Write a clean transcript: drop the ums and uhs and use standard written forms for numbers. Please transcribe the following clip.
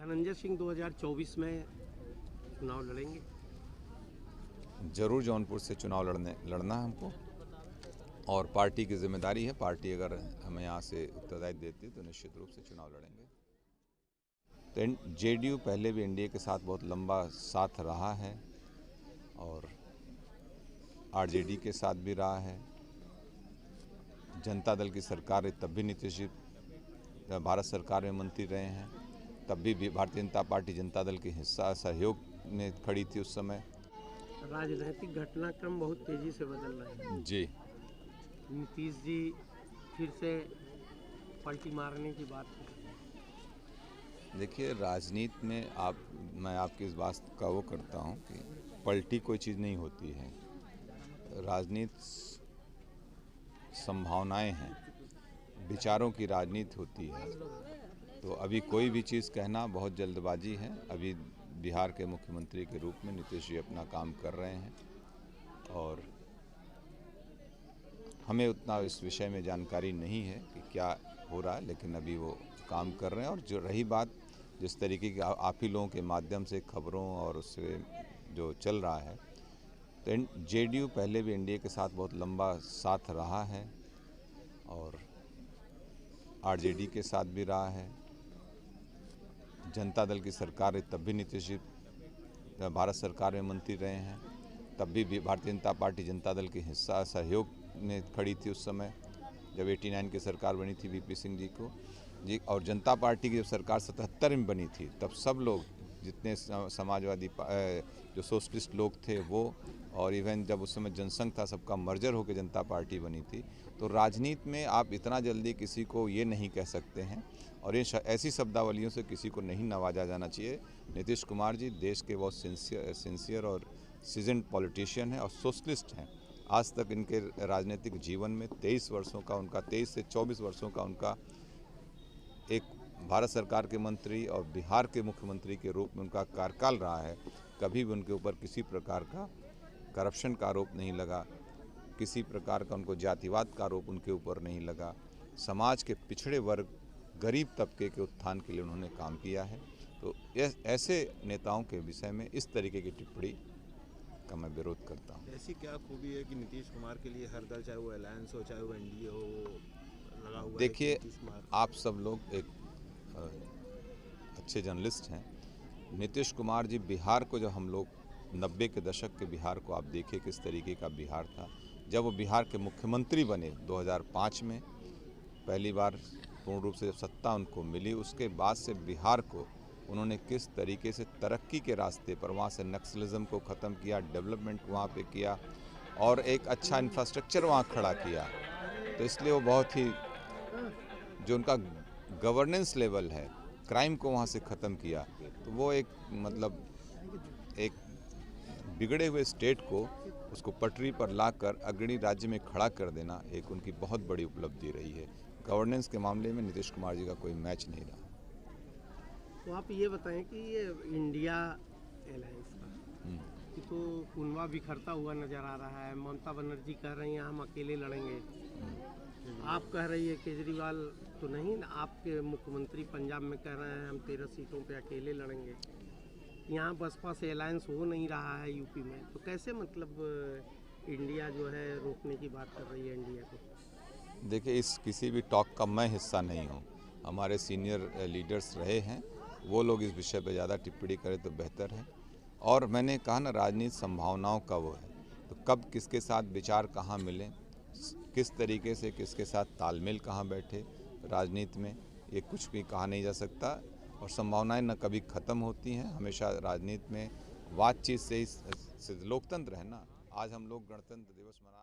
धनंजय सिंह 2024 में चुनाव लड़ेंगे? जरूर जौनपुर से चुनाव लड़ना है हमको, और पार्टी की जिम्मेदारी है। पार्टी अगर हमें यहाँ से उत्तरदायित्व देती है तो निश्चित रूप से चुनाव लड़ेंगे। तो जेडीयू पहले भी एनडीए के साथ बहुत लंबा साथ रहा है और आरजेडी के साथ भी रहा है। जनता दल की सरकार तब भी नीतीश जी भारत सरकार में मंत्री रहे हैं, तब भी भारतीय जनता पार्टी जनता दल के हिस्सा सहयोग में खड़ी थी उस समय। राजनीतिक घटनाक्रम बहुत तेजी से बदल रहे हैं जी। नीतीश जी फिर से पलटी मारने की बात है। देखिए, राजनीति में मैं आपकी इस बात का वो करता हूँ कि पलटी कोई चीज़ नहीं होती है। राजनीति संभावनाएं हैं, विचारों की राजनीति होती है। तो अभी कोई भी चीज़ कहना बहुत जल्दबाजी है। अभी बिहार के मुख्यमंत्री के रूप में नीतीश जी अपना काम कर रहे हैं और हमें उतना इस विषय में जानकारी नहीं है कि क्या हो रहा है, लेकिन अभी वो काम कर रहे हैं। और जो रही बात जिस तरीके की आप ही लोगों के माध्यम से खबरों और उससे जो चल रहा है, तो जेडीयू पहले भी एनडीए के साथ बहुत लंबा साथ रहा है और आरजेडी के साथ भी रहा है। जनता दल की सरकार तब भी नीतीश जी भारत सरकार में मंत्री रहे हैं, तब भी भारतीय जनता पार्टी जनता दल के हिस्सा सहयोग में खड़ी थी उस समय जब 89 की सरकार बनी थी वीपी सिंह जी को जी। और जनता पार्टी की जब सरकार 77 में बनी थी तब सब लोग जितने समाजवादी जो सोशलिस्ट लोग थे वो, और इवन जब उस समय जनसंघ था सबका मर्जर होकर जनता पार्टी बनी थी। तो राजनीति में आप इतना जल्दी किसी को ये नहीं कह सकते हैं और ये ऐसी शब्दावलियों से किसी को नहीं नवाजा जाना चाहिए। नीतीश कुमार जी देश के बहुत सिंसियर और सीजन्ड पॉलिटिशियन हैं और सोशलिस्ट हैं। आज तक इनके राजनीतिक जीवन में 23 वर्षों का उनका 23 से 24 वर्षों का उनका एक भारत सरकार के मंत्री और बिहार के मुख्यमंत्री के रूप में उनका कार्यकाल रहा है। कभी भी उनके ऊपर किसी प्रकार का करप्शन का आरोप नहीं लगा, किसी प्रकार का उनको जातिवाद का आरोप उनके ऊपर नहीं लगा। समाज के पिछड़े वर्ग, गरीब तबके के उत्थान के लिए उन्होंने काम किया है। तो ऐसे नेताओं के विषय में इस तरीके की टिप्पणी का मैं विरोध करता हूँ। ऐसी क्या खूबी है कि नीतीश कुमार के लिए हर दल, चाहे वो अलायंस हो चाहे वो एनडीए हो, लगा हुआ है? देखिए, आप सब लोग एक अच्छे जर्नलिस्ट हैं। नीतीश कुमार जी बिहार को, जब हम लोग 90 के दशक के बिहार को आप देखिए किस तरीके का बिहार था। जब वो बिहार के मुख्यमंत्री बने 2005 में पहली बार पूर्ण रूप से जब सत्ता उनको मिली, उसके बाद से बिहार को उन्होंने किस तरीके से तरक्की के रास्ते पर, वहाँ से नक्सलिज्म को ख़त्म किया, डेवलपमेंट वहाँ पे किया और एक अच्छा इंफ्रास्ट्रक्चर वहाँ खड़ा किया। तो इसलिए वो बहुत ही जो उनका गवर्नेंस लेवल है, क्राइम को वहाँ से ख़त्म किया। तो वो एक एक बिगड़े हुए स्टेट को उसको पटरी पर लाकर अग्रणी राज्य में खड़ा कर देना एक उनकी बहुत बड़ी उपलब्धि रही है। गवर्नेंस के मामले में नीतीश कुमार जी का कोई मैच नहीं रहा। तो आप ये बताएं कि ये इंडिया अलायंस का तो कुनवा बिखरता हुआ नज़र आ रहा है। ममता बनर्जी कह रही हैं हम अकेले लड़ेंगे, आप कह रही है केजरीवाल तो नहीं, आपके मुख्यमंत्री पंजाब में कह रहे हैं हम 13 सीटों पे अकेले लड़ेंगे। यहाँ बसपा से अलायंस हो नहीं रहा है यूपी में, तो कैसे इंडिया जो है रोकने की बात कर रही है इंडिया को? देखिए, इस किसी भी टॉक का मैं हिस्सा नहीं हूँ। हमारे सीनियर लीडर्स रहे हैं, वो लोग इस विषय पर ज़्यादा टिप्पणी करें तो बेहतर है। और मैंने कहा ना, राजनीति संभावनाओं का वो है, तो कब किसके साथ विचार कहाँ मिलें, किस तरीके से किसके साथ तालमेल कहाँ बैठे राजनीति में, ये कुछ भी कहा नहीं जा सकता। और संभावनाएं न कभी ख़त्म होती हैं, हमेशा राजनीति में बातचीत से ही लोकतंत्र है ना। आज हम लोग गणतंत्र दिवस मना